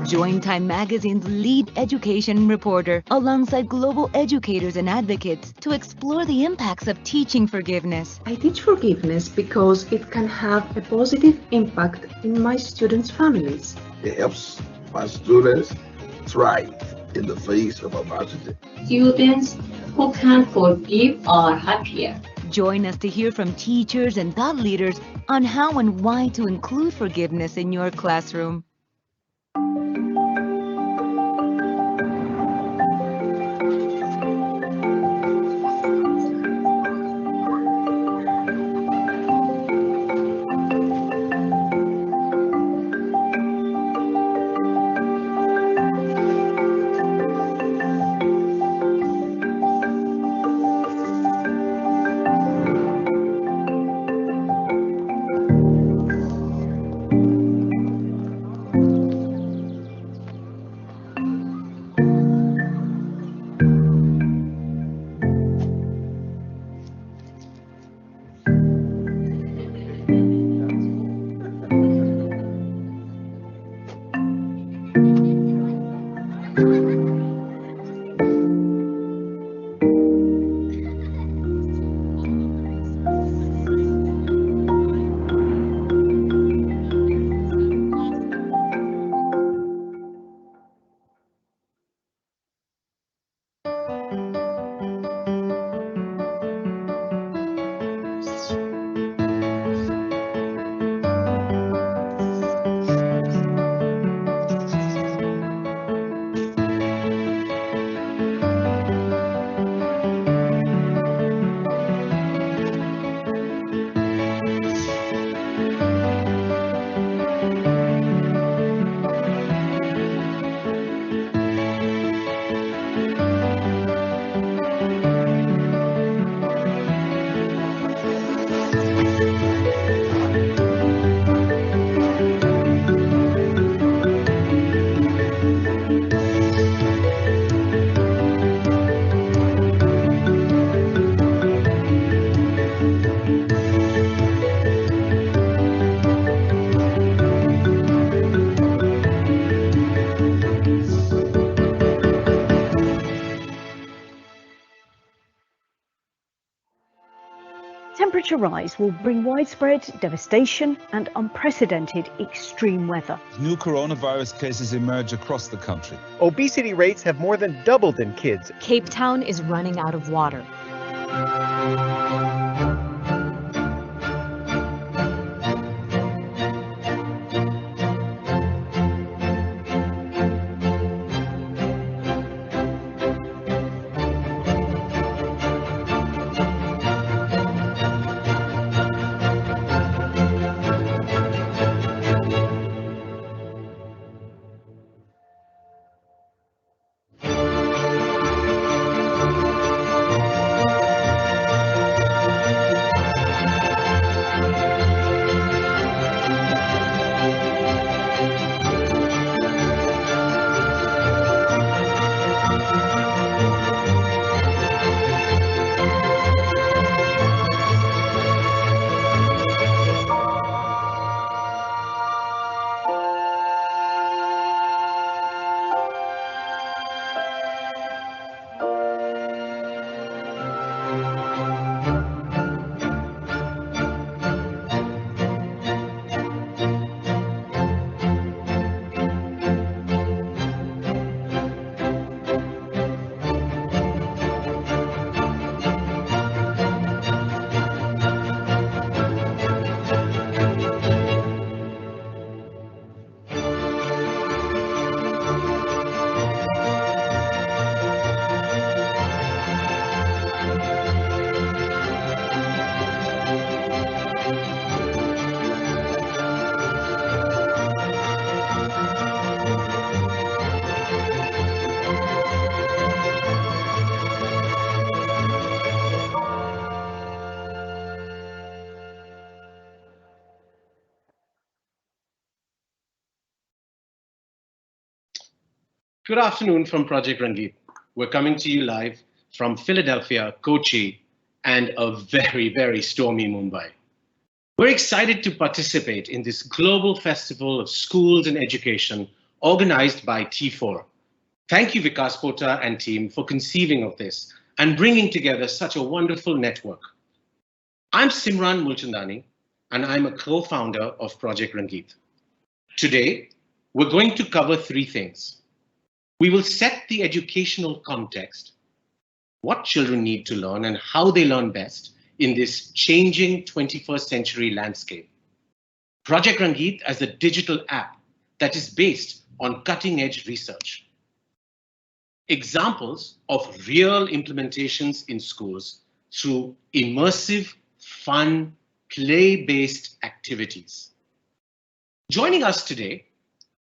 Join Time Magazine's lead education reporter alongside global educators and advocates to explore the impacts of teaching forgiveness. I teach forgiveness because it can have a positive impact in my students' families. It helps my students thrive in the face of adversity. Students who can forgive are happier. Join us to hear from teachers and thought leaders on how and why to include forgiveness in your classroom. Temperature rise will bring widespread devastation and unprecedented extreme weather. New coronavirus cases emerge across the country. Obesity rates have more than doubled in kids. Cape Town is running out of water. Good afternoon from Project Rangeet. We're coming to you live from Philadelphia, Kochi, and a very, very stormy Mumbai. We're excited to participate in this global festival of schools and education organized by T4. Thank you, Vikas Pota and team, for conceiving of this and bringing together such a wonderful network. I'm Simran Mulchandani, and I'm a co-founder of Project Rangeet. Today, we're going to cover three things. We will set the educational context, what children need to learn and how they learn best in this changing 21st century landscape. Project Rangeet as a digital app that is based on cutting-edge research. Examples of real implementations in schools through immersive, fun, play-based activities. Joining us today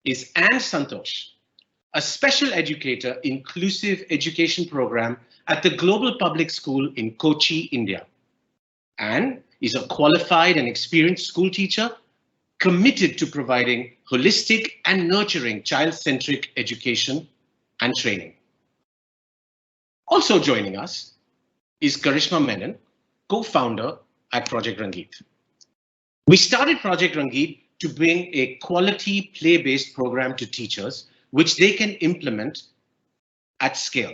is Anne Santosh, a special educator inclusive education program at the Global Public School in Kochi, India. Anne is a qualified and experienced school teacher committed to providing holistic and nurturing child-centric education and training. Also joining us is Karishma Menon, co-founder at Project Rangeet. We started Project Rangeet to bring a quality play-based program to teachers, which they can implement at scale.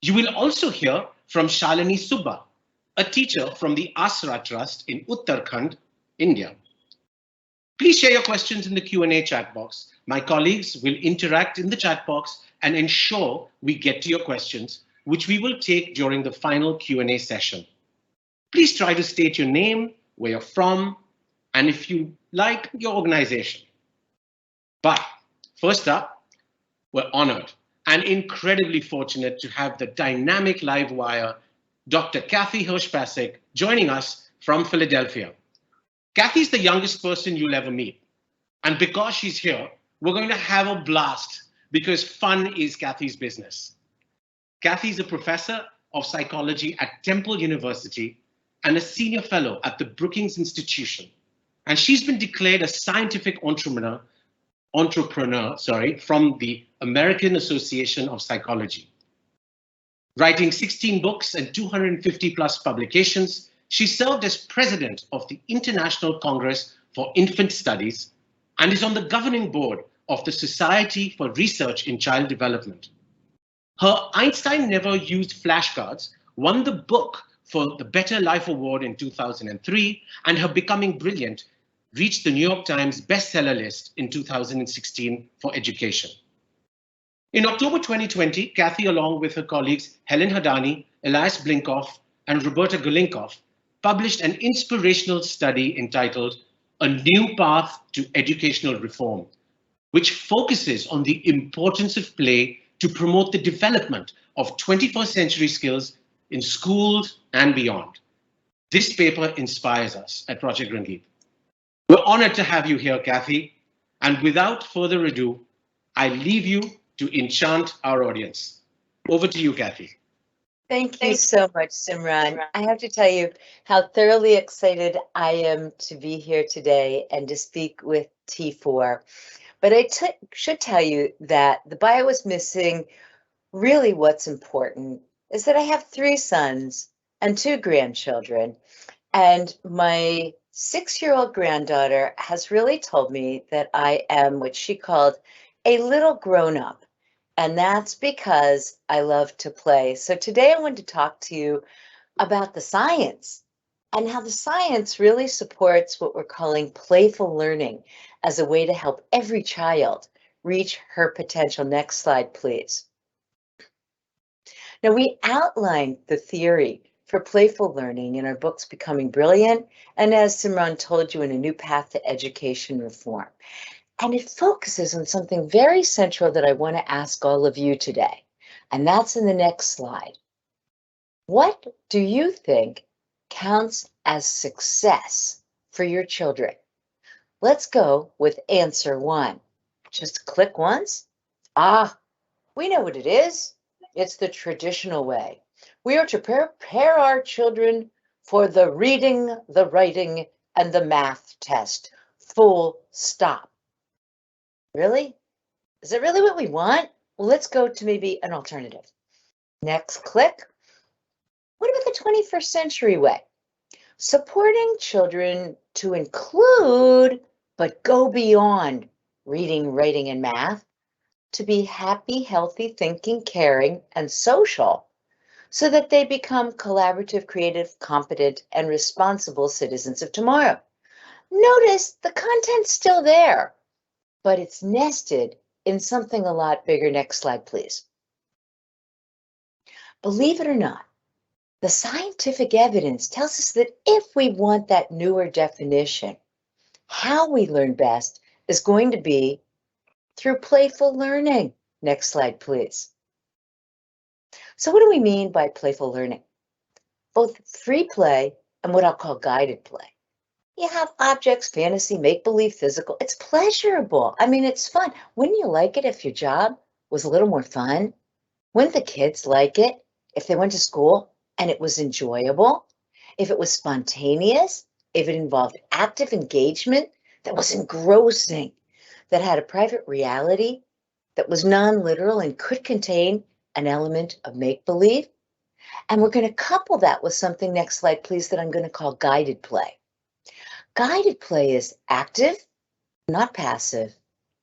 You will also hear from Shalini Subba, a teacher from the Asra Trust in Uttarakhand, India. Please share your questions in the Q&A chat box. My colleagues will interact in the chat box and ensure we get to your questions, which we will take during the final Q&A session. Please try to state your name, where you're from, and if you like, your organization. But first up, we're honored and incredibly fortunate to have the dynamic live wire, Dr. Kathy Hirsch-Pasek, joining us from Philadelphia. Kathy's the youngest person you'll ever meet. And because she's here, we're going to have a blast because fun is Kathy's business. Kathy's a professor of psychology at Temple University and a senior fellow at the Brookings Institution. And she's been declared a scientific entrepreneur from the American Association of Psychology. Writing 16 books and 250 plus publications, she served as president of the International Congress for Infant Studies and is on the governing board of the Society for Research in Child Development. Her Einstein Never Used Flashcards won the book for the Better Life Award in 2003, and her Becoming Brilliant reached the New York Times bestseller list in 2016 for education. In October 2020, Kathy, along with her colleagues Helen Hadani, Elias Blinkoff, and Roberta Golinkoff, published an inspirational study entitled A New Path to Educational Reform, which focuses on the importance of play to promote the development of 21st century skills in schools and beyond. This paper inspires us at Project Rangeet. We're honored to have you here, Kathy. And without further ado, I leave you to enchant our audience. Over to you, Kathy. Thank you so much, Simran. I have to tell you how thoroughly excited I am to be here today and to speak with T4. But I should tell you that the bio is missing. Really what's important is that I have 3 sons and 2 grandchildren. And my 6-year-old granddaughter has really told me that I am what she called a little grown-up. And that's because I love to play. So today I want to talk to you about the science and how the science really supports what we're calling playful learning as a way to help every child reach her potential. Next slide, please. Now, we outlined the theory for playful learning in our books Becoming Brilliant, and as Simran told you, in A New Path to Education Reform. And it focuses on something very central that I want to ask all of you today, and that's in the next slide. What do you think counts as success for your children? Let's go with answer 1. Just click once. We know what it is. It's the traditional way. We are to prepare our children for the reading, the writing, and the math test. Full stop. Really? Is it really what we want? Well, let's go to maybe an alternative. Next click. What about the 21st century way? Supporting children to include, but go beyond reading, writing, and math, to be happy, healthy, thinking, caring, and social, so that they become collaborative, creative, competent, and responsible citizens of tomorrow. Notice the content's still there, but it's nested in something a lot bigger. Next slide, please. Believe it or not, the scientific evidence tells us that if we want that newer definition, how we learn best is going to be through playful learning. Next slide, please. So what do we mean by playful learning? Both free play and what I'll call guided play. You have objects, fantasy, make-believe, physical. It's pleasurable. I mean, it's fun. Wouldn't you like it if your job was a little more fun? Wouldn't the kids like it if they went to school and it was enjoyable? If it was spontaneous? If it involved active engagement that was engrossing, that had a private reality, that was non-literal and could contain an element of make-believe? And we're going to couple that with something, next slide please, that I'm going to call guided play. Guided play is active, not passive,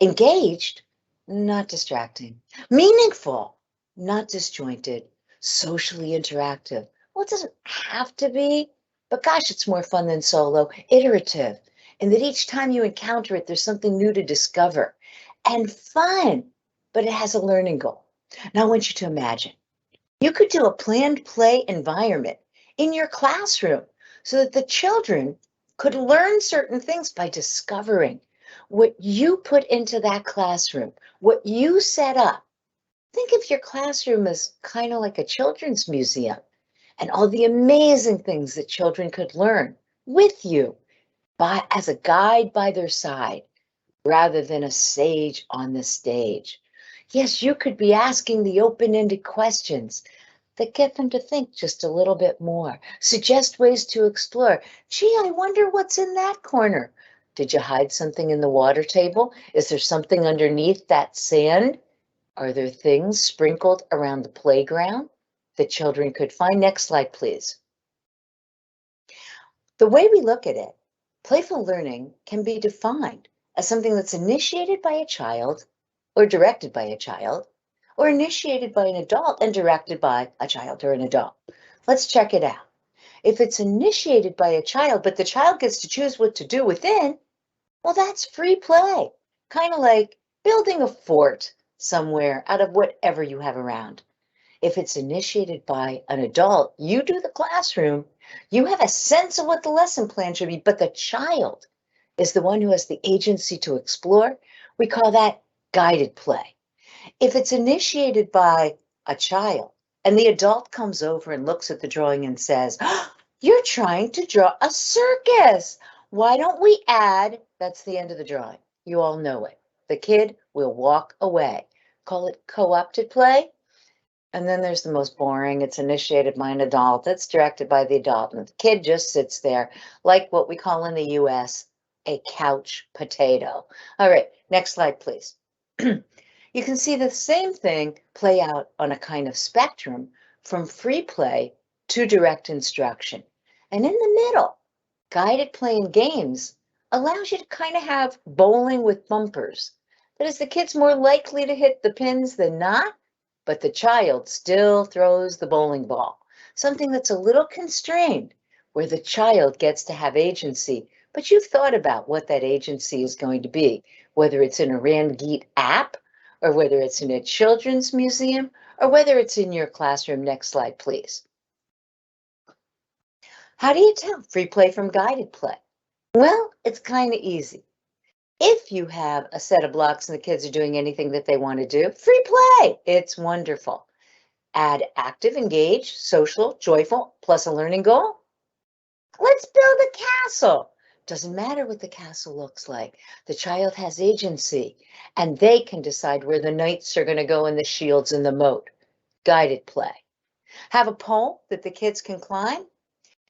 engaged, not distracting, meaningful, not disjointed, socially interactive. Well, it doesn't have to be, but gosh, it's more fun than solo, iterative, in that each time you encounter it, there's something new to discover, and fun, but it has a learning goal. Now, I want you to imagine, you could do a planned play environment in your classroom so that the children could learn certain things by discovering what you put into that classroom, what you set up. Think of your classroom as kind of like a children's museum and all the amazing things that children could learn with you as a guide by their side rather than a sage on the stage. Yes, you could be asking the open-ended questions that get them to think just a little bit more. Suggest ways to explore. Gee, I wonder what's in that corner. Did you hide something in the water table? Is there something underneath that sand? Are there things sprinkled around the playground that children could find? Next slide, please. The way we look at it, playful learning can be defined as something that's initiated by a child or directed by a child, or initiated by an adult and directed by a child or an adult. Let's check it out. If it's initiated by a child, but the child gets to choose what to do within, well, that's free play. Kind of like building a fort somewhere out of whatever you have around. If it's initiated by an adult, you do the classroom, you have a sense of what the lesson plan should be, but the child is the one who has the agency to explore. We call that guided play. If it's initiated by a child and the adult comes over and looks at the drawing and says, oh, you're trying to draw a circus. Why don't we add, that's the end of the drawing. You all know it. The kid will walk away. Call it co-opted play. And then there's the most boring. It's initiated by an adult. It's directed by the adult. And the kid just sits there like what we call in the US, a couch potato. All right, next slide, please. You can see the same thing play out on a kind of spectrum from free play to direct instruction. And in the middle, guided play and games allows you to kind of have bowling with bumpers. That is, the kid's more likely to hit the pins than not, but the child still throws the bowling ball. Something that's a little constrained, where the child gets to have agency, but you've thought about what that agency is going to be, whether it's in a Rangeet app, or whether it's in a children's museum, or whether it's in your classroom. Next slide, please. How do you tell free play from guided play? Well, it's kind of easy. If you have a set of blocks and the kids are doing anything that they want to do, free play, it's wonderful. Add active, engaged, social, joyful, plus a learning goal. Let's build a castle. Doesn't matter what the castle looks like. The child has agency and they can decide where the knights are going to go and the shields and the moat. Guided play. Have a pole that the kids can climb?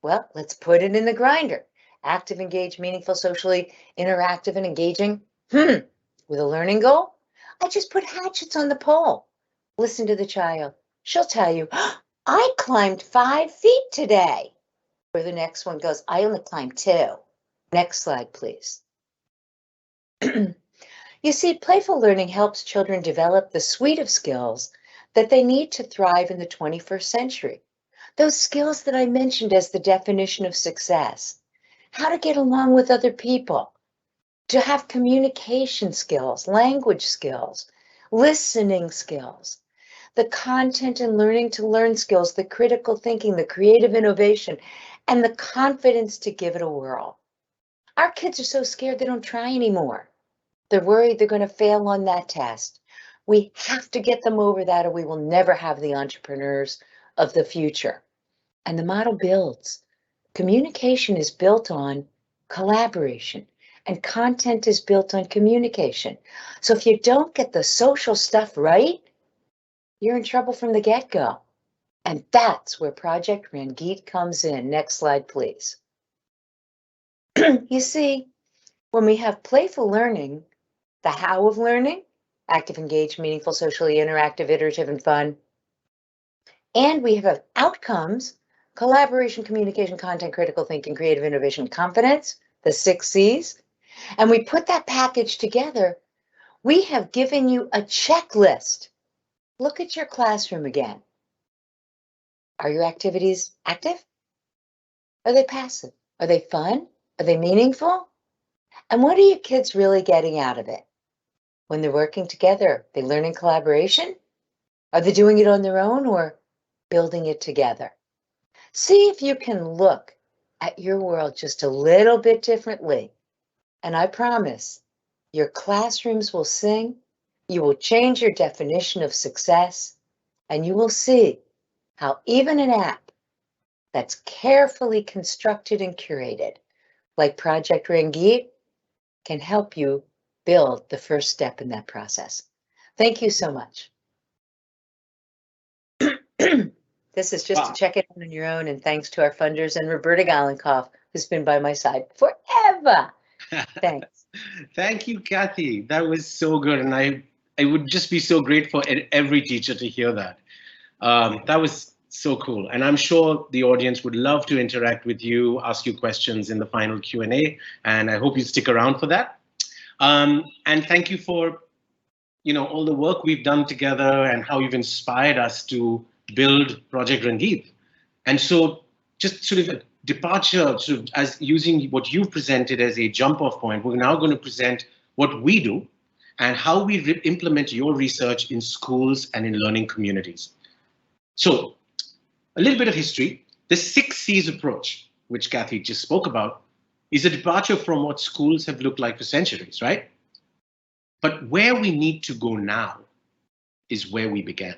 Well, let's put it in the grinder. Active, engaged, meaningful, socially interactive and engaging. With a learning goal? I just put hatchets on the pole. Listen to the child. She'll tell you, I climbed 5 feet today. Or the next one goes, I only climbed 2. Next slide, please. You see, playful learning helps children develop the suite of skills that they need to thrive in the 21st century. Those skills that I mentioned as the definition of success. How to get along with other people, to have communication skills, language skills, listening skills, the content and learning to learn skills, the critical thinking, the creative innovation, and the confidence to give it a whirl. Our kids are so scared they don't try anymore. They're worried they're going to fail on that test. We have to get them over that or we will never have the entrepreneurs of the future. And the model builds. Communication is built on collaboration and content is built on communication. So if you don't get the social stuff right, you're in trouble from the get-go. And that's where Project Rangeet comes in. Next slide, please. You see, when we have playful learning, the how of learning, active, engaged, meaningful, socially interactive, iterative, and fun, and we have outcomes, collaboration, communication, content, critical thinking, creative innovation, confidence, the 6 C's, and we put that package together, we have given you a checklist. Look at your classroom again. Are your activities active? Are they passive? Are they fun? Are they meaningful? And what are your kids really getting out of it? When they're working together, they learn in collaboration? Are they doing it on their own or building it together? See if you can look at your world just a little bit differently. And I promise your classrooms will sing, you will change your definition of success, and you will see how even an app that's carefully constructed and curated, like Project Rangeet, can help you build the first step in that process. Thank you so much. This is just to check it on your own, and thanks to our funders and Roberta Galenkoff, who's been by my side forever. Thanks. Thank you, Kathy. That was so good, and I would just be so grateful for every teacher to hear that. That was so cool, and I'm sure the audience would love to interact with you, ask you questions in the final Q&A, and I hope you stick around for that. And thank you for, all the work we've done together and how you've inspired us to build Project Rangeet. And so just sort of a departure, sort of as using what you've presented as a jump-off point, we're now going to present what we do and how we implement your research in schools and in learning communities. So a little bit of history. The 6 C's approach, which Kathy just spoke about, is a departure from what schools have looked like for centuries, right? But where we need to go now is where we began.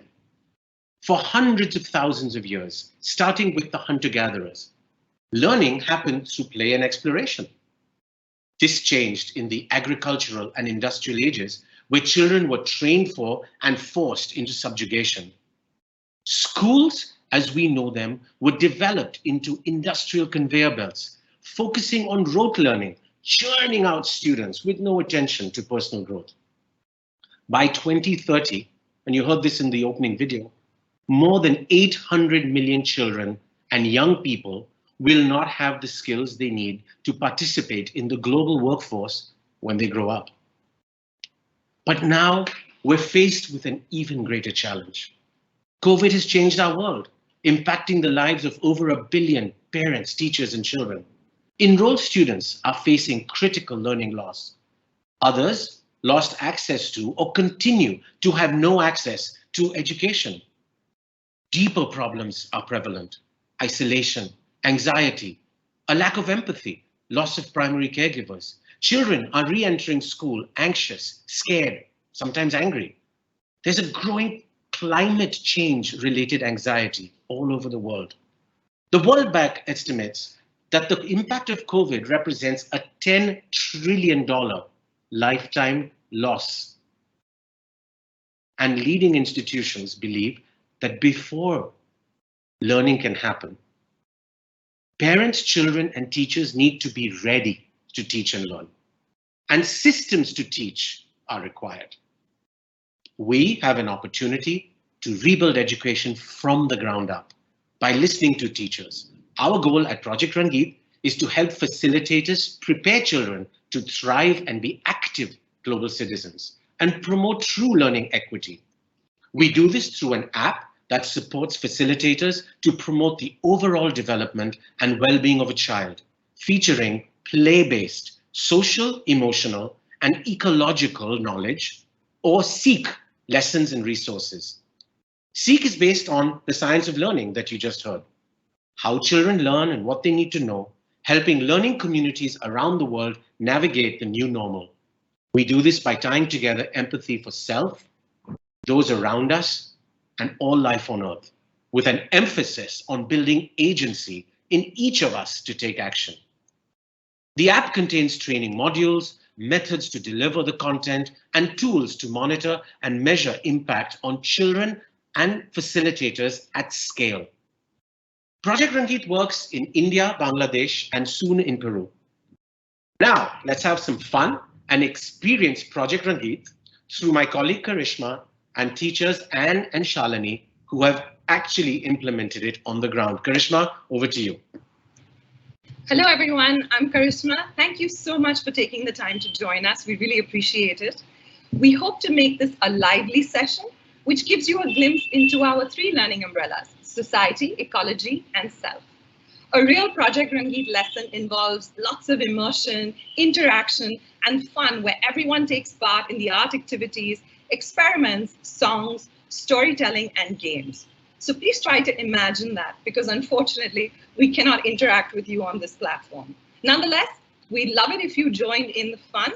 For hundreds of thousands of years, starting with the hunter-gatherers, learning happened through play and exploration. This changed in the agricultural and industrial ages, where children were trained for and forced into subjugation. Schools, as we know them, were developed into industrial conveyor belts, focusing on rote learning, churning out students with no attention to personal growth. By 2030, and you heard this in the opening video, more than 800 million children and young people will not have the skills they need to participate in the global workforce when they grow up. But now we're faced with an even greater challenge. COVID has changed our world, impacting the lives of over 1 billion parents, teachers, and children. Enrolled students are facing critical learning loss. Others lost access to or continue to have no access to education. Deeper problems are prevalent: isolation, anxiety, a lack of empathy, loss of primary caregivers. Children are re-entering school anxious, scared, sometimes angry. There's a growing climate change related anxiety all over the world. The World Bank estimates that the impact of COVID represents a $10 trillion lifetime loss. And leading institutions believe that before learning can happen, parents, children, and teachers need to be ready to teach and learn. And systems to teach are required. We have an opportunity to rebuild education from the ground up by listening to teachers. Our goal at Project Rangeet is to help facilitators prepare children to thrive and be active global citizens and promote true learning equity. We do this through an app that supports facilitators to promote the overall development and well-being of a child, featuring play-based, social, emotional, and ecological knowledge, or SEEK lessons and resources. SEEK is based on the science of learning that you just heard. How children learn and what they need to know, helping learning communities around the world navigate the new normal. We do this by tying together empathy for self, those around us, and all life on Earth, with an emphasis on building agency in each of us to take action. The app contains training modules, methods to deliver the content, and tools to monitor and measure impact on children and facilitators at scale. Project Rangeet works in India, Bangladesh, and soon in Peru. Now, let's have some fun and experience Project Rangeet through my colleague Karishma and teachers Anne and Shalini, who have actually implemented it on the ground. Karishma, over to you. Hello, everyone. I'm Karishma. Thank you so much for taking the time to join us. We really appreciate it. We hope to make this a lively session, which gives you a glimpse into our 3 learning umbrellas: society, ecology, and self. A real Project Rangeet lesson involves lots of immersion, interaction, and fun where everyone takes part in the art activities, experiments, songs, storytelling, and games. So please try to imagine that, because unfortunately, we cannot interact with you on this platform. Nonetheless, we'd love it if you joined in the fun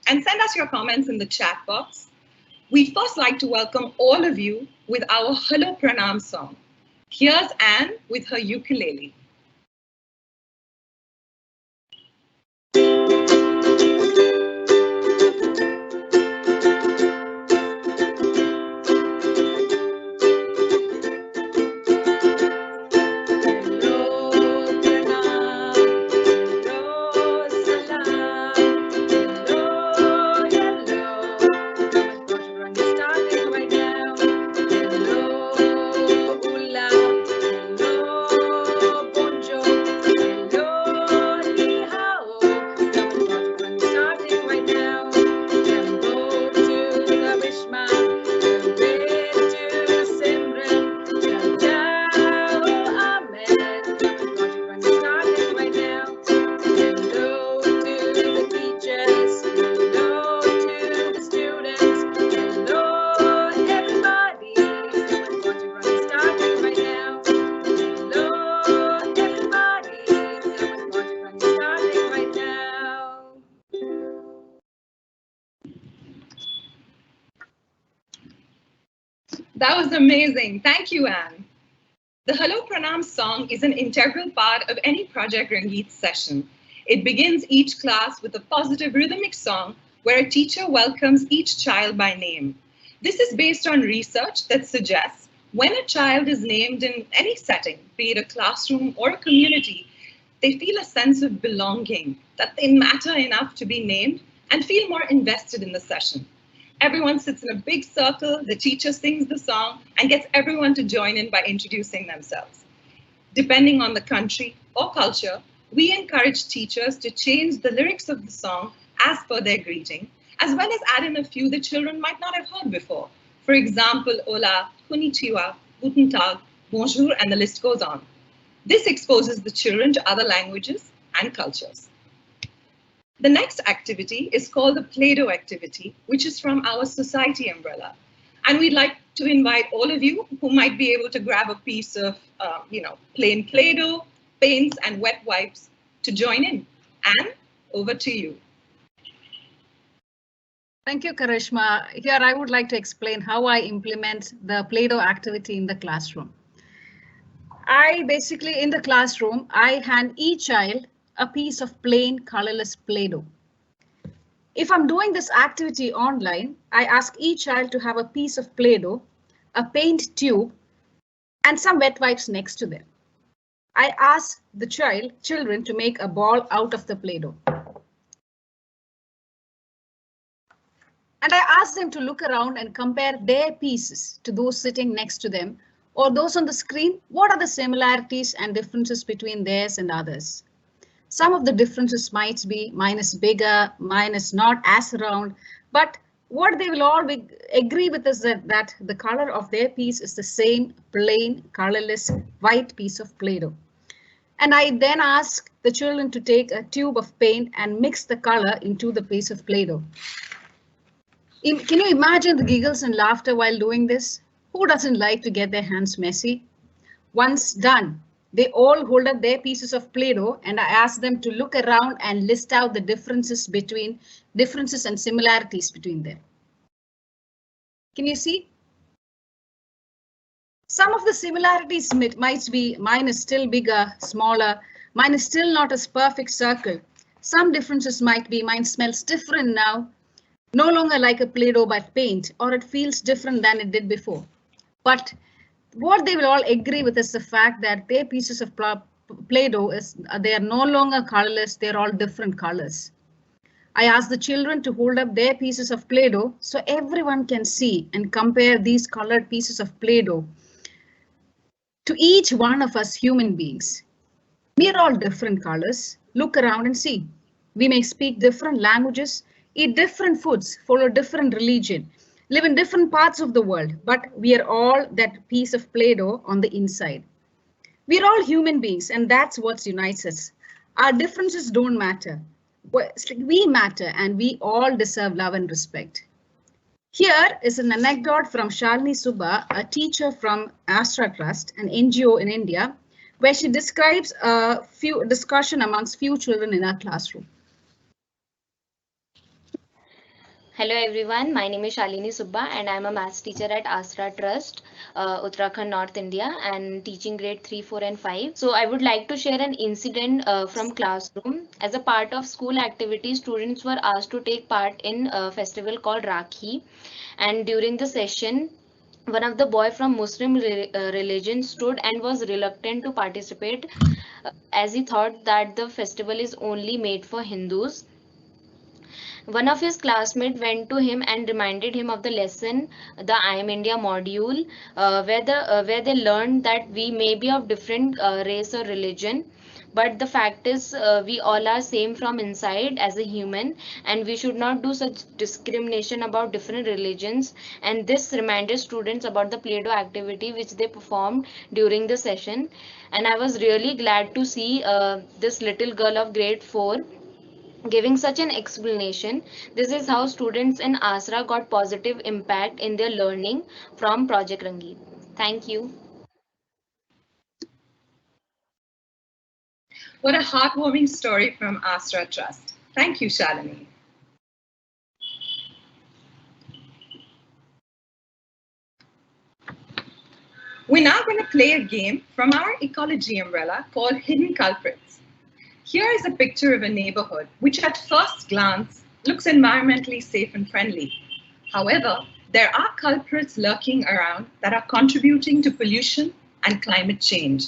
and send us your comments in the chat box. We'd first like to welcome all of you with our Hello Pranam song. Here's Anne with her ukulele. That was amazing. Thank you, Anne. The Hello Pranam song is an integral part of any Project Rangeet session. It begins each class with a positive rhythmic song where a teacher welcomes each child by name. This is based on research that suggests when a child is named in any setting, be it a classroom or a community, they feel a sense of belonging, that they matter enough to be named and feel more invested in the session. Everyone sits in a big circle, the teacher sings the song and gets everyone to join in by introducing themselves. Depending on the country or culture, we encourage teachers to change the lyrics of the song as per their greeting, as well as add in a few the children might not have heard before. For example, hola, konnichiwa, guten tag, bonjour, and the list goes on. This exposes the children to other languages and cultures. The next activity is called the Play-Doh activity, which is from our society umbrella. And we'd like to invite all of you who might be able to grab a piece of, plain Play-Doh, paints, and wet wipes to join in. Anne, over to you. Thank you, Karishma. Here I would like to explain how I implement the Play-Doh activity in the classroom. In the classroom, I hand each child a piece of plain colorless Play-Doh. If I'm doing this activity online, I ask each child to have a piece of Play-Doh, a paint tube, and some wet wipes next to them. I ask the children to make a ball out of the Play-Doh. And I ask them to look around and compare their pieces to those sitting next to them or those on the screen. What are the similarities and differences between theirs and others? Some of the differences might be mine is bigger, mine is not as round, But what they will all agree with is that the color of their piece is the same plain, colorless, white piece of Play-Doh. And I then ask the children to take a tube of paint and mix the color into the piece of Play-Doh. Can you imagine the giggles and laughter while doing this? Who doesn't like to get their hands messy? Once done, they all hold up their pieces of Play-Doh and I ask them to look around and list out the differences and similarities between them. Can you see? Some of the similarities might be mine is still bigger, smaller. Mine is still not a perfect circle. Some differences might be mine smells different now, no longer like a Play-Doh but paint, or it feels different than it did before. But what they will all agree with is the fact that their pieces of Play-Doh they are no longer colorless, they're all different colors. I ask the children to hold up their pieces of Play-Doh so everyone can see and compare these colored pieces of Play-Doh to each one of us human beings. We are all different colors. Look around and see. We may speak different languages, eat different foods, follow different religion, live in different parts of the world, but we are all that piece of Play-Doh on the inside. We are all human beings and that's what unites us. Our differences don't matter. We matter and we all deserve love and respect. Here is an anecdote from Shalini Subba, a teacher from Astra Trust, an NGO in India, where she describes a few discussion amongst few children in her classroom. Hello everyone, my name is Shalini Subba and I'm a maths teacher at Astra Trust, Uttarakhand, North India, and teaching grade 3, 4 and 5. So I would like to share an incident from classroom. As a part of school activities, students were asked to take part in a festival called Rakhi, and during the session, one of the boy from Muslim religion stood and was reluctant to participate as he thought that the festival is only made for Hindus. One of his classmates went to him and reminded him of the lesson, the I Am India module, where they learned that we may be of different race or religion, but the fact is we all are same from inside as a human, and we should not do such discrimination about different religions. And this reminded students about the Play-Doh activity which they performed during the session. And I was really glad to see this little girl of grade 4 giving such an explanation. This is how students in Asra got positive impact in their learning from Project Rangeet. Thank you. What a heartwarming story from Astra Trust. Thank you, Shalini. We're now going to play a game from our ecology umbrella called Hidden Culprits. Here is a picture of a neighborhood which at first glance looks environmentally safe and friendly. However, there are culprits lurking around that are contributing to pollution and climate change.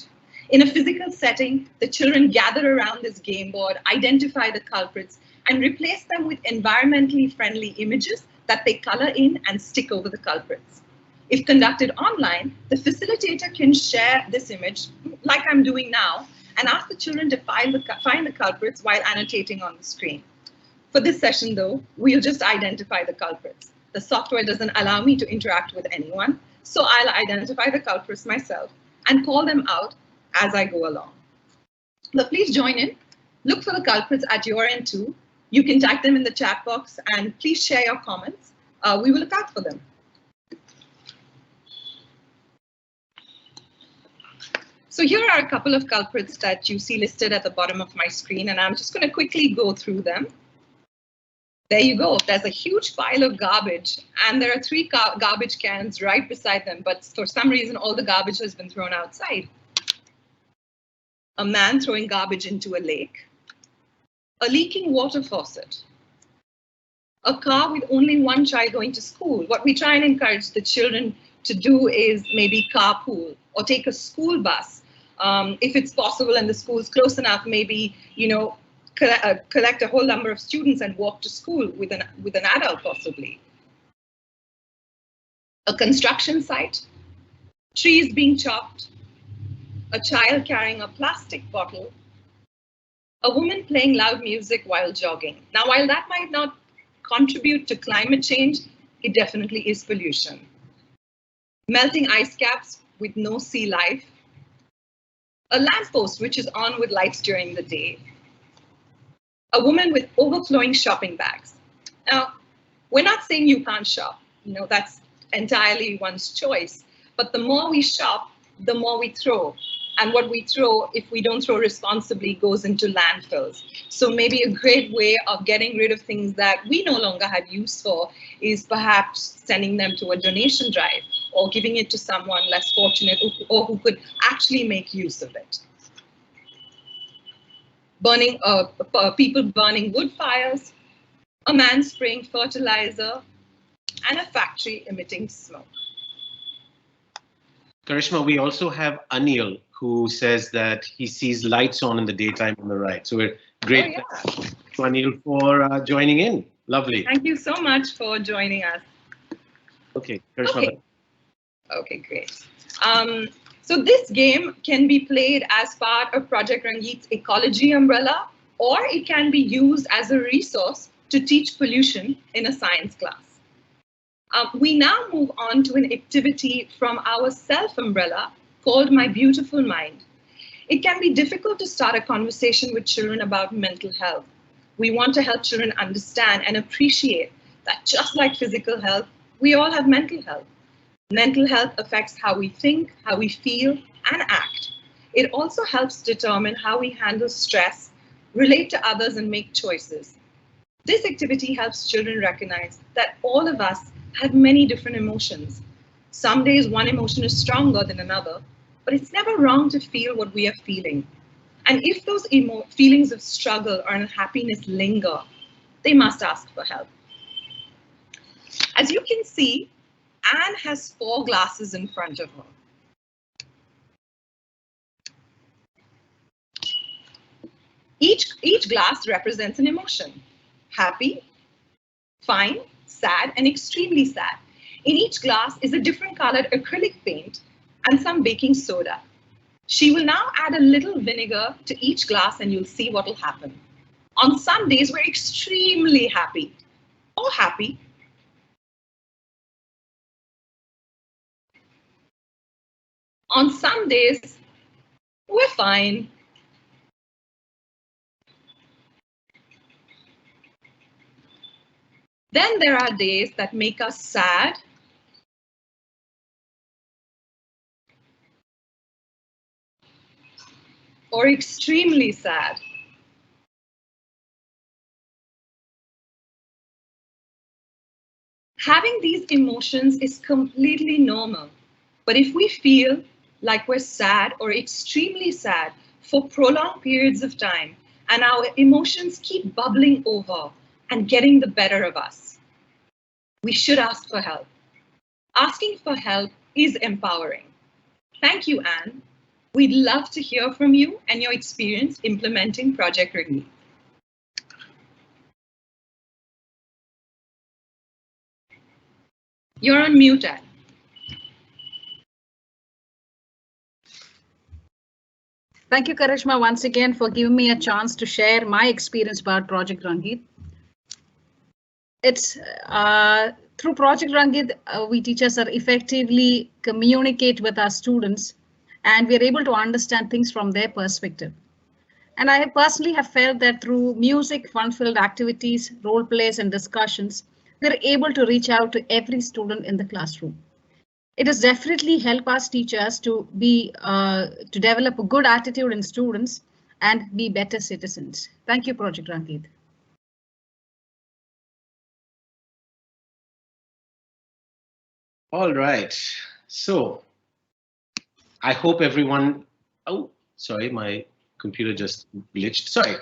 In a physical setting, the children gather around this game board, identify the culprits, and replace them with environmentally friendly images that they color in and stick over the culprits. If conducted online, the facilitator can share this image, like I'm doing now, and ask the children to find the culprits while annotating on the screen. For this session, though, we'll just identify the culprits. The software doesn't allow me to interact with anyone, so I'll identify the culprits myself and call them out as I go along. So please join in. Look for the culprits at your end too. You can type them in the chat box and please share your comments. We will look out for them. So here are a couple of culprits that you see listed at the bottom of my screen, and I'm just going to quickly go through them. There you go. There's a huge pile of garbage, and there are 3 garbage cans right beside them, but for some reason, all the garbage has been thrown outside. A man throwing garbage into a lake. A leaking water faucet. A car with only one child going to school. What we try and encourage the children to do is maybe carpool or take a school bus. If it's possible and the school's close enough, maybe, you know, collect a whole number of students and walk to school with an adult possibly. A construction site, trees being chopped, a child carrying a plastic bottle, a woman playing loud music while jogging. Now, while that might not contribute to climate change, it definitely is pollution. Melting ice caps with no sea life, a lamppost which is on with lights during the day, a woman with overflowing shopping bags. Now, we're not saying you can't shop, that's entirely one's choice, but the more we shop, the more we throw. And what we throw, if we don't throw responsibly, goes into landfills. So maybe a great way of getting rid of things that we no longer have use for is perhaps sending them to a donation drive or giving it to someone less fortunate or who could actually make use of it. People burning wood fires, a man spraying fertilizer, and a factory emitting smoke. Karishma, we also have Anil, who says that he sees lights on in the daytime on the right. So we're great to Anil for joining in. Lovely. Thank you so much for joining us. Okay, Karishma. Okay, great. So this game can be played as part of Project Rangeet's ecology umbrella, or it can be used as a resource to teach pollution in a science class. We now move on to an activity from our self umbrella called My Beautiful Mind. It can be difficult to start a conversation with children about mental health. We want to help children understand and appreciate that just like physical health, we all have mental health. Mental health affects how we think, how we feel, and act. It also helps determine how we handle stress, relate to others, and make choices. This activity helps children recognize that all of us have many different emotions. Some days one emotion is stronger than another, but it's never wrong to feel what we are feeling. And if those feelings of struggle or unhappiness linger, they must ask for help. As you can see, Anne has 4 glasses in front of her. Each glass represents an emotion: happy, fine, sad, and extremely sad. In each glass is a different colored acrylic paint and some baking soda. She will now add a little vinegar to each glass and you'll see what will happen. On some days, we're extremely happy or happy. On some days, we're fine. Then there are days that make us sad, or extremely sad. Having these emotions is completely normal, but if we feel like we're sad or extremely sad for prolonged periods of time, and our emotions keep bubbling over and getting the better of us, we should ask for help. Asking for help is empowering. Thank you, Anne. We'd love to hear from you and your experience implementing Project Rangeet. You're on mute, Anne. Thank you, Karishma, once again for giving me a chance to share my experience about Project Rangeet. It's through Project Rangeet, we teachers are effectively communicate with our students, and we're able to understand things from their perspective. And I personally have felt that through music, fun-filled activities, role plays, and discussions, we're able to reach out to every student in the classroom. It has definitely helped us teachers to develop a good attitude in students and be better citizens. Thank you, Project Rangeet. All right. So I hope everyone, oh, sorry, my computer just glitched. Sorry.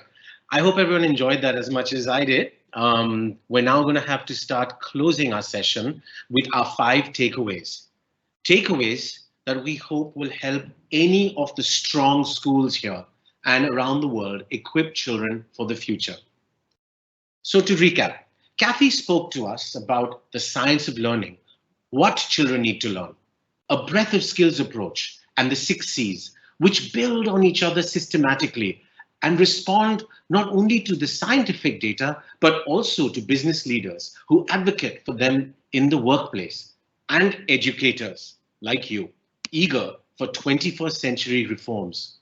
I hope everyone enjoyed that as much as I did. We're now going to have to start closing our session with our 5 takeaways. Takeaways that we hope will help any of the strong schools here and around the world equip children for the future. So to recap, Kathy spoke to us about the science of learning, what children need to learn, a breadth of skills approach, and the 6 C's, which build on each other systematically and respond not only to the scientific data, but also to business leaders who advocate for them in the workplace, and educators like you, eager for 21st century reforms.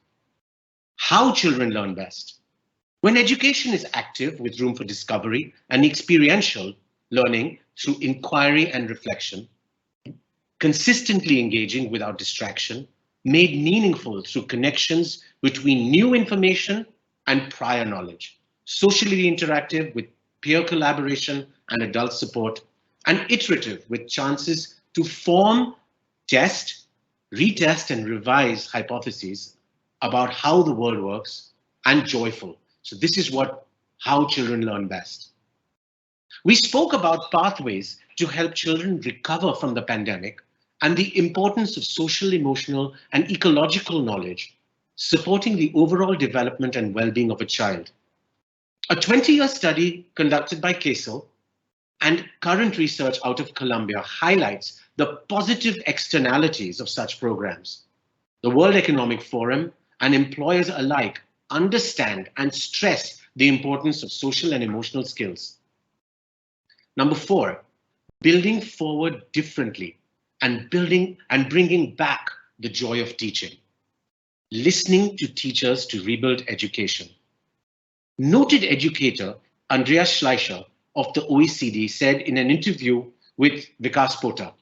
How children learn best. When education is active with room for discovery and experiential learning through inquiry and reflection, consistently engaging without distraction, made meaningful through connections between new information and prior knowledge, socially interactive with peer collaboration and adult support, and iterative with chances to form, test, retest, and revise hypotheses about how the world works, and joyful. So this is how children learn best. We spoke about pathways to help children recover from the pandemic and the importance of social, emotional, and ecological knowledge, supporting the overall development and well-being of a child. A 20-year study conducted by CASEL and current research out of Columbia highlights the positive externalities of such programs. The World Economic Forum and employers alike understand and stress the importance of social and emotional skills. Number 4, building forward differently and bringing back the joy of teaching. Listening to teachers to rebuild education. Noted educator Andreas Schleicher of the OECD said in an interview with Vikas Pota,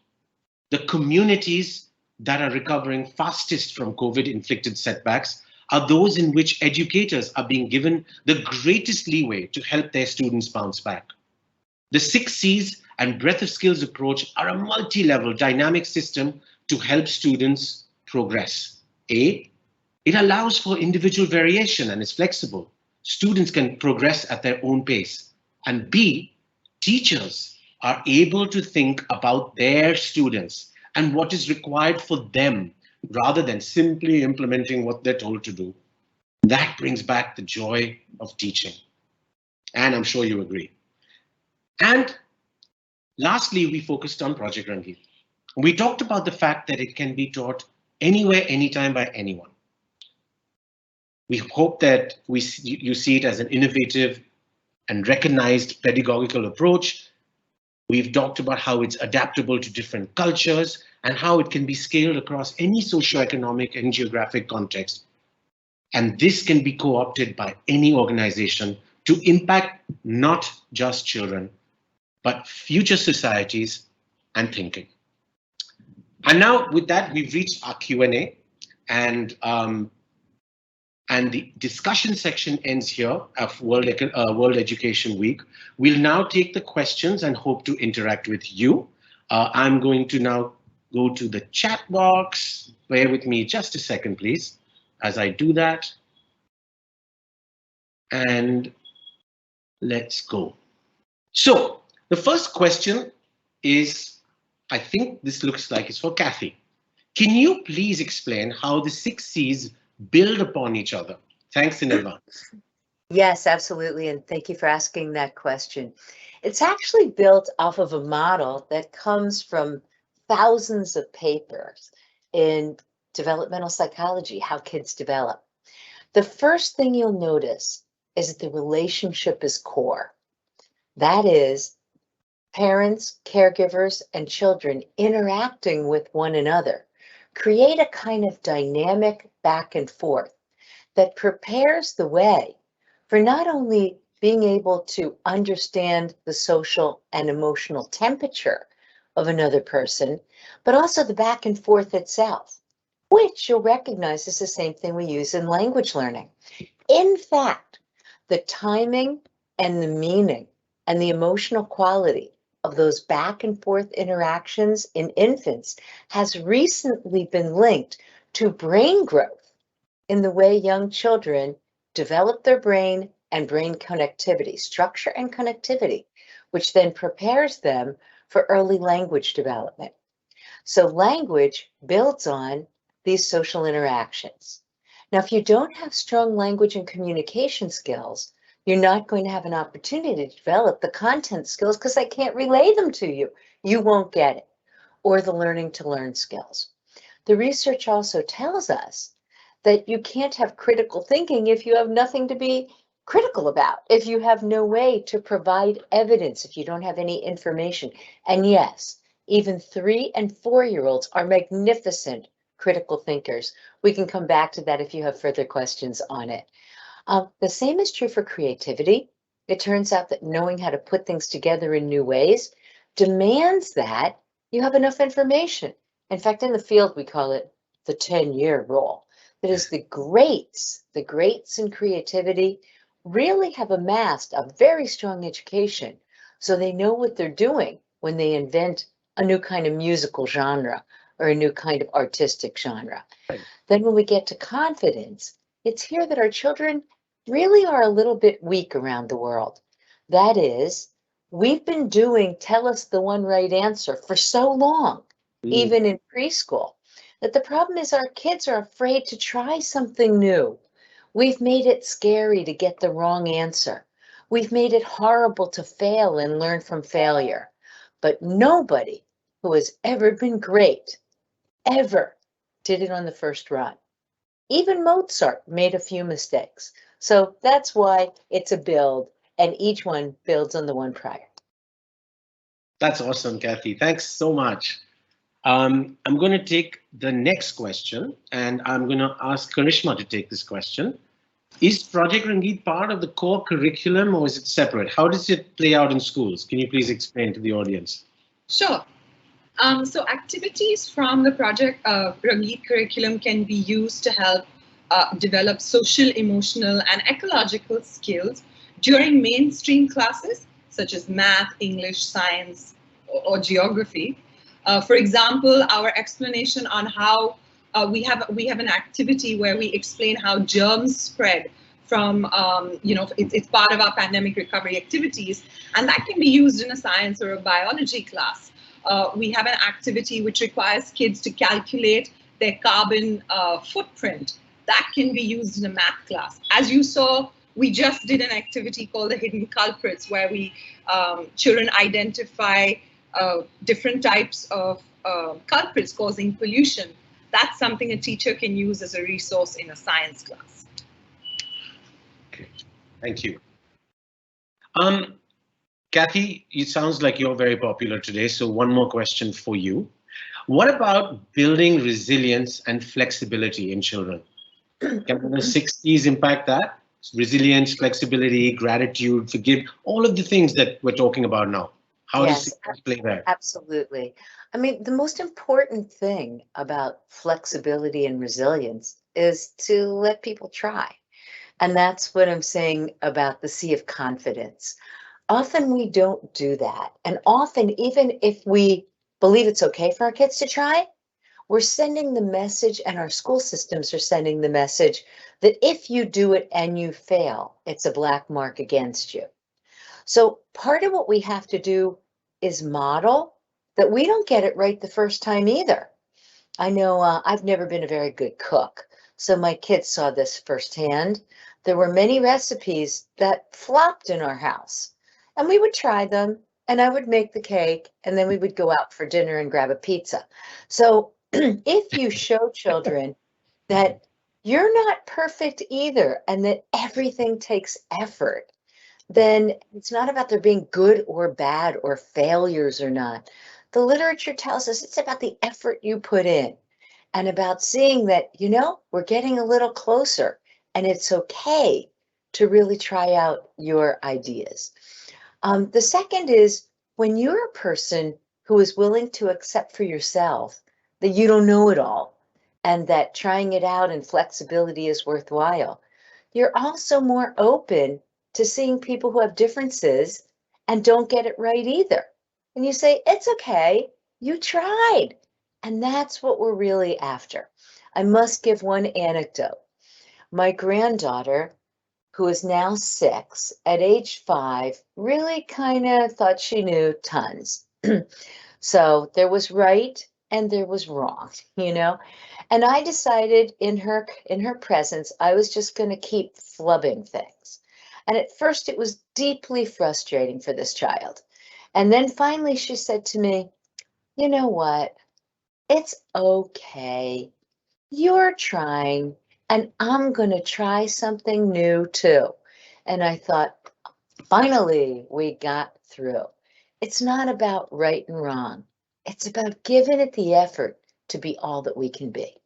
the communities that are recovering fastest from COVID-inflicted setbacks are those in which educators are being given the greatest leeway to help their students bounce back. The 6 C's and breadth of skills approach are a multi-level dynamic system to help students progress. A, it allows for individual variation and is flexible. Students can progress at their own pace. And B, teachers are able to think about their students and what is required for them rather than simply implementing what they're told to do. That brings back the joy of teaching. And I'm sure you agree. And lastly, we focused on Project Rangeet. We talked about the fact that it can be taught anywhere, anytime by anyone. We hope that you see it as an innovative and recognized pedagogical approach. We've talked about how it's adaptable to different cultures and how it can be scaled across any socioeconomic and geographic context. And this can be co-opted by any organization to impact not just children, but future societies and thinking. And now with that, we've reached our Q&A and the discussion section ends here of World Education Week. We'll now take the questions and hope to interact with you. I'm going to now go to the chat box. Bear with me just a second, please, as I do that. And let's go. So the first question is, I think this looks like it's for Kathy. Can you please explain how the 6 C's build upon each other? Thanks in advance. Yes, absolutely. And thank you for asking that question. It's actually built off of a model that comes from thousands of papers in developmental psychology, how kids develop. The first thing you'll notice is that the relationship is core. That is, parents, caregivers, and children interacting with one another create a kind of dynamic back and forth that prepares the way for not only being able to understand the social and emotional temperature of another person, but also the back and forth itself, which you'll recognize is the same thing we use in language learning. In fact, the timing and the meaning and the emotional quality of those back and forth interactions in infants has recently been linked to brain growth in the way young children develop their brain and brain connectivity, structure and connectivity, which then prepares them for early language development. So language builds on these social interactions. Now, if you don't have strong language and communication skills, you're not going to have an opportunity to develop the content skills because I can't relay them to you. You won't get it. Or the learning to learn skills. The research also tells us that you can't have critical thinking if you have nothing to be critical about, if you have no way to provide evidence, if you don't have any information. And yes, even 3 and 4-year-olds are magnificent critical thinkers. We can come back to that if you have further questions on it. The same is true for creativity. It turns out that knowing how to put things together in new ways demands that you have enough information. In fact, in the field, we call it the 10-year rule. That is, the greats in creativity really have amassed a very strong education, so they know what they're doing when they invent a new kind of musical genre or a new kind of artistic genre. Right. Then when we get to confidence, it's here that our children really are a little bit weak around the world. That is, we've been doing tell us the one right answer for so long, even in preschool, that the problem is our kids are afraid to try something new. We've made it scary to get the wrong answer. We've made it horrible to fail and learn from failure. But nobody who has ever been great, ever, did it on the first run. Even Mozart made a few mistakes. So that's why it's a build, and each one builds on the one prior. That's awesome, Kathy. Thanks so much. I'm going to take the next question, and I'm going to ask Karishma to take this question. Is Project Rangeet part of the core curriculum, or is it separate? How does it play out in schools? Can you please explain to the audience? Sure. So activities from the Project Rangeet curriculum can be used to help develop social, emotional, and ecological skills during mainstream classes, such as math, English, science, or geography. For example, our explanation on how we have an activity where we explain how germs spread from, it's part of our pandemic recovery activities, and that can be used in a science or a biology class. We have an activity which requires kids to calculate their carbon footprint. That can be used in a math class. As you saw, we just did an activity called the hidden culprits, where we children identify different types of culprits causing pollution. That's something a teacher can use as a resource in a science class. Okay, thank you. Kathy, it sounds like you're very popular today, so one more question for you. What about building resilience and flexibility in children? Can the 60s impact that? Resilience, flexibility, gratitude, forgive, all of the things that we're talking about now. How does it play there? Absolutely. I mean, the most important thing about flexibility and resilience is to let people try. And that's what I'm saying about the sea of confidence. Often we don't do that. And often, even if we believe it's okay for our kids to try, we're sending the message, and our school systems are sending the message, that if you do it and you fail, it's a black mark against you. So part of what we have to do is model that we don't get it right the first time either. I know I've never been a very good cook, so my kids saw this firsthand. There were many recipes that flopped in our house, and we would try them, and I would make the cake, and then we would go out for dinner and grab a pizza. So if you show children that you're not perfect either, and that everything takes effort, then it's not about there being good or bad or failures or not. The literature tells us it's about the effort you put in, and about seeing that, we're getting a little closer, and it's okay to really try out your ideas. The second is, when you're a person who is willing to accept for yourself that you don't know it all, and that trying it out and flexibility is worthwhile, you're also more open to seeing people who have differences and don't get it right either. And you say, it's okay, you tried. And that's what we're really after. I must give one anecdote. My granddaughter, who is now 6, at age 5, really kind of thought she knew tons. So there was right and there was wrong, And I decided in her presence, I was just going to keep flubbing things. And at first it was deeply frustrating for this child. And then finally she said to me, you know what? It's okay. You're trying. and I'm going to try something new too. And I thought, finally, we got through. It's not about right and wrong. It's about giving it the effort to be all that we can be.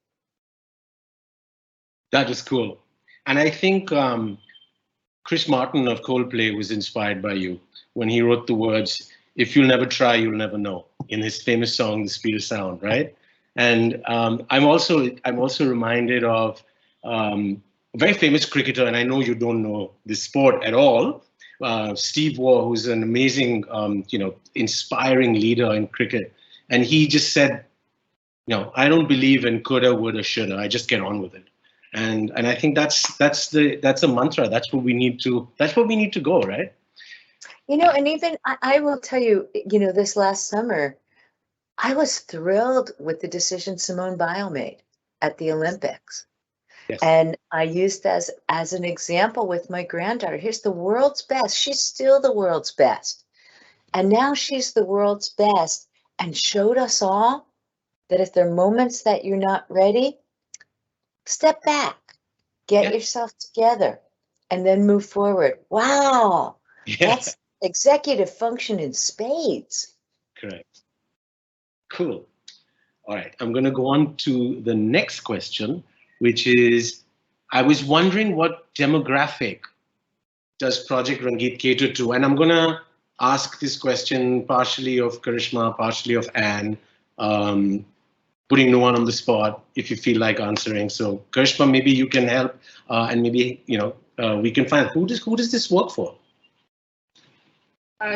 That is cool. And I think Chris Martin of Coldplay was inspired by you when he wrote the words, "If you'll never try, you'll never know," in his famous song, The Speed of Sound, right? And I'm also reminded of a very famous cricketer, and I know you don't know this sport at all, Steve Waugh, who's an amazing, inspiring leader in cricket. And he just said, I don't believe in coulda, woulda, shoulda. I just get on with it. And I think that's a mantra. That's what we need to go, right? And even I will tell you, this last summer, I was thrilled with the decision Simone Biles made at the Olympics. Yes. And I used as an example with my granddaughter. Here's the world's best. She's still the world's best. And now she's the world's best, and showed us all that if there are moments that you're not ready, step back, get yourself together, and then move forward. Wow. Yeah. That's executive function in spades. Correct. Cool. All right. I'm going to go on to the next question, which is, I was wondering what demographic does Project Rangeet cater to? And I'm going to ask this question partially of Karishma, partially of Anne, putting no one on the spot if you feel like answering. So Karishma, maybe you can help, and maybe, we can find who does this work for?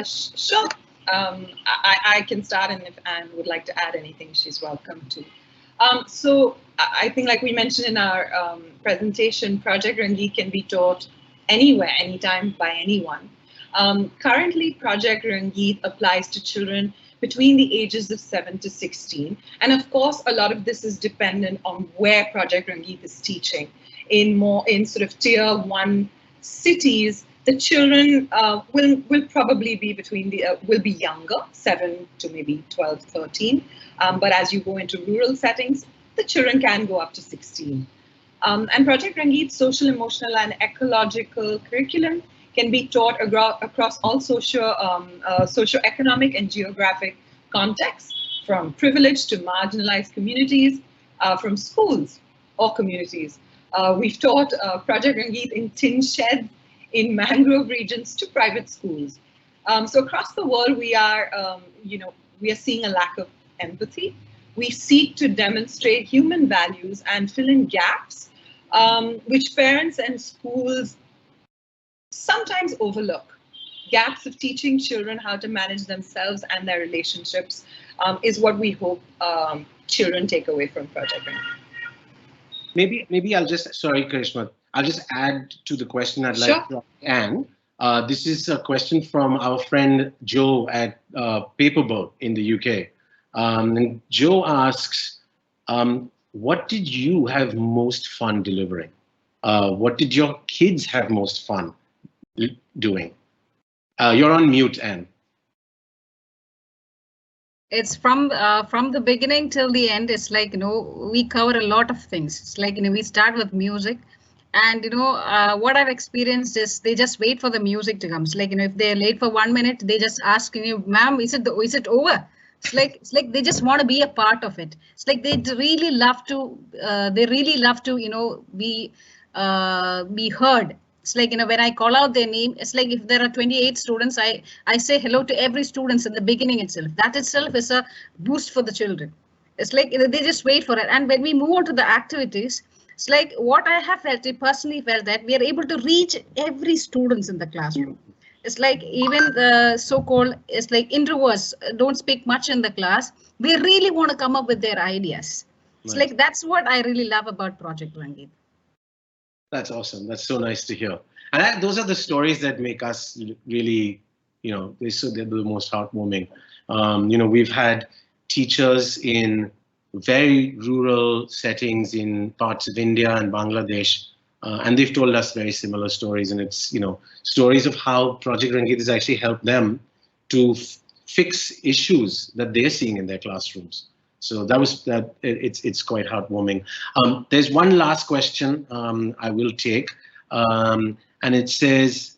Sure. I can start, and if Anne would like to add anything, she's welcome to. So I think, like we mentioned in our presentation, Project Rangeet can be taught anywhere, anytime, by anyone. Currently, Project Rangeet applies to children between the ages of 7 to 16. And of course, a lot of this is dependent on where Project Rangeet is teaching. In sort of tier 1 cities, the children will probably be will be younger, 7 to maybe 12, 13. But as you go into rural settings, the children can go up to 16. And Project Rangeet's social, emotional, and ecological curriculum can be taught across all socio-economic and geographic contexts, from privileged to marginalized communities, from schools or communities. We've taught Project Rangeet in tin sheds, in mangrove regions, to private schools. So across the world, we are seeing a lack of empathy. We seek to demonstrate human values and fill in gaps, which parents and schools sometimes overlook. Gaps of teaching children how to manage themselves and their relationships is what we hope children take away from Project Rangeet. Maybe I'll just, sorry, Karishma, I'll just add to the question I'd like to ask Anne. This is a question from our friend Joe at Paperboat in the UK. And Joe asks, what did you have most fun delivering? What did your kids have most fun doing? You're on mute, Anne. It's from the beginning till the end. It's like, we cover a lot of things. It's like, we start with music, and what I've experienced is they just wait for the music to come. It's like, if they're late for 1 minute, they just ask, ma'am, is it over? It's like they just want to be a part of it. It's like they really love to be heard. It's like, when I call out their name, it's like if there are 28 students, I say hello to every student in the beginning itself. That itself is a boost for the children. It's like they just wait for it. And when we move on to the activities, it's like what I have personally felt that we are able to reach every student in the classroom. It's like even the so-called, it's like introverts don't speak much in the class. They really want to come up with their ideas. It's like, that's what I really love about Project Rangeet. That's awesome. That's so nice to hear. And those are the stories that make us really, they're the most heartwarming. We've had teachers in very rural settings in parts of India and Bangladesh, and they've told us very similar stories. And it's, stories of how Project Rangeet has actually helped them to fix issues that they're seeing in their classrooms. So that was that. It's quite heartwarming. There's one last question I will take, and it says,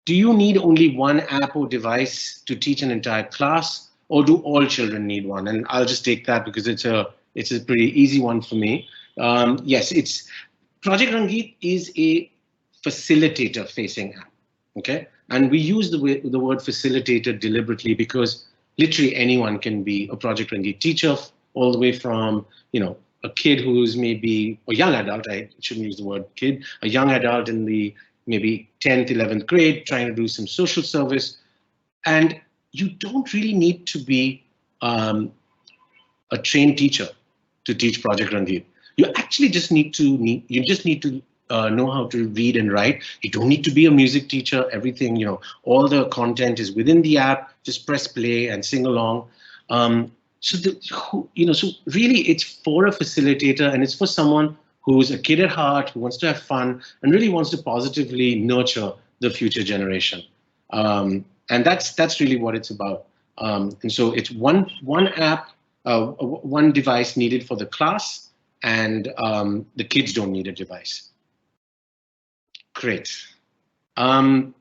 do you need only one app or device to teach an entire class, or do all children need one? And I'll just take that because it's a pretty easy one for me. Yes, it's Project Rangeet is a facilitator-facing app. Okay, and we use the word facilitator deliberately because literally anyone can be a Project Rangeet teacher, all the way from a kid who's maybe a young adult. I shouldn't use the word kid. A young adult in the maybe 10th, 11th grade, trying to do some social service. And you don't really need to be a trained teacher to teach Project Rangeet. You actually just need to know how to read and write. You don't need to be a music teacher. Everything, all the content is within the app. Just press play and sing along. So really it's for a facilitator, and it's for someone who's a kid at heart, who wants to have fun, and really wants to positively nurture the future generation. And that's really what it's about. And so it's one app, one device needed for the class, and the kids don't need a device. Great. All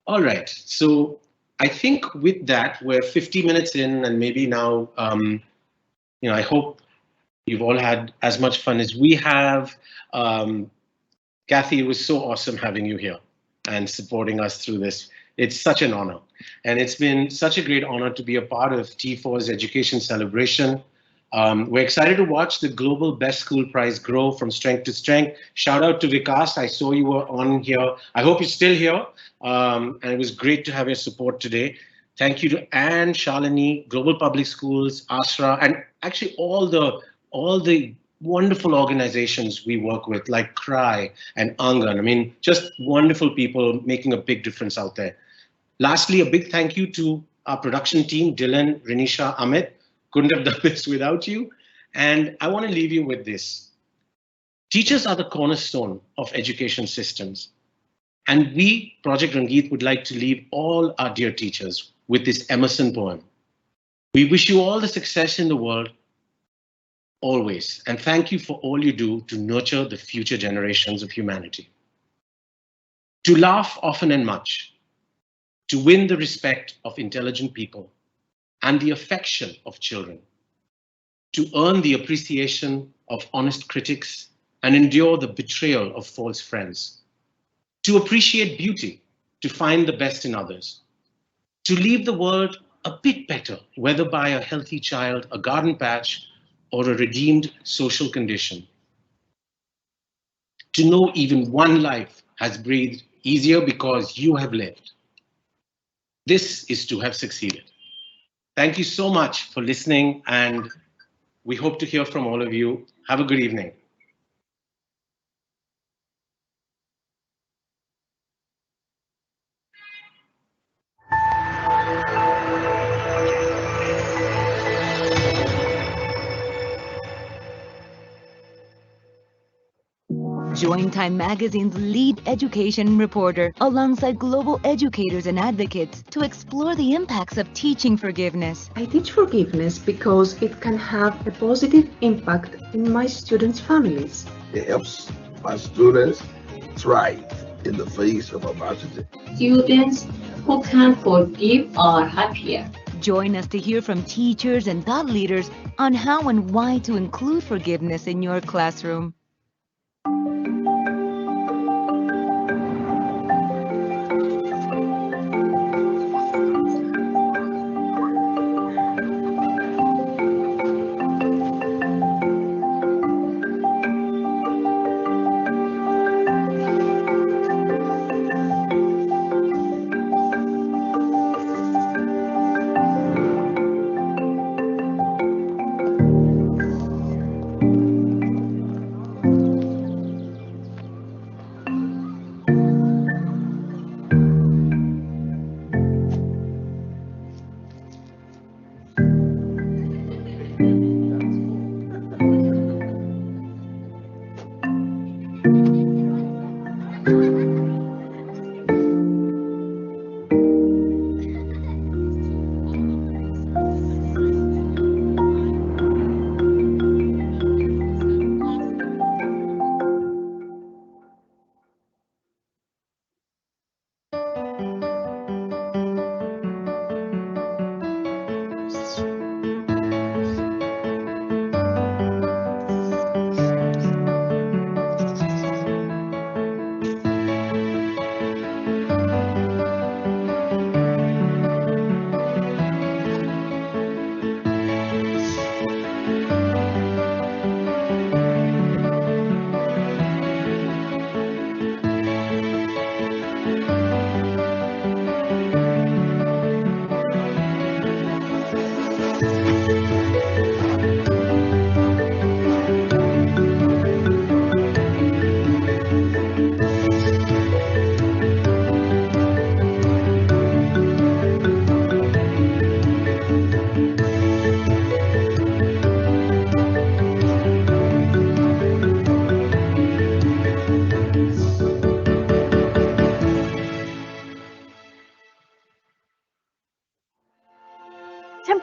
right. So I think with that, we're 50 minutes in, and maybe now, I hope you've all had as much fun as we have. Kathy, it was so awesome having you here and supporting us through this. It's such an honor. And it's been such a great honor to be a part of T4's education celebration. We're excited to watch the Global Best School Prize grow from strength to strength. Shout out to Vikas. I saw you were on here. I hope you're still here. And it was great to have your support today. Thank you to Anne, Shalini, Global Public Schools, Asra, and actually all the wonderful organizations we work with, like CRY and Angan. I mean, just wonderful people making a big difference out there. Lastly, a big thank you to our production team, Dylan, Renisha, Amit. Couldn't have done this without you. And I want to leave you with this. Teachers are the cornerstone of education systems. And we, Project Rangeet, would like to leave all our dear teachers with this Emerson poem. We wish you all the success in the world, always. And thank you for all you do to nurture the future generations of humanity. To laugh often and much, to win the respect of intelligent people and the affection of children, to earn the appreciation of honest critics and endure the betrayal of false friends, to appreciate beauty, to find the best in others, to leave the world a bit better, whether by a healthy child, a garden patch, or a redeemed social condition. To know even one life has breathed easier because you have lived. This is to have succeeded. Thank you so much for listening, and we hope to hear from all of you. Have a good evening. Join Time Magazine's lead education reporter alongside global educators and advocates to explore the impacts of teaching forgiveness. I teach forgiveness because it can have a positive impact in my students' families. It helps my students thrive in the face of adversity. Students who can forgive are happier. Join us to hear from teachers and thought leaders on how and why to include forgiveness in your classroom.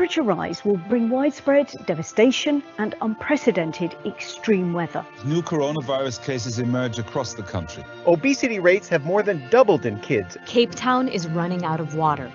temperature rise will bring widespread devastation and unprecedented extreme weather. New coronavirus cases emerge across the country. Obesity rates have more than doubled in kids. Cape Town is running out of water.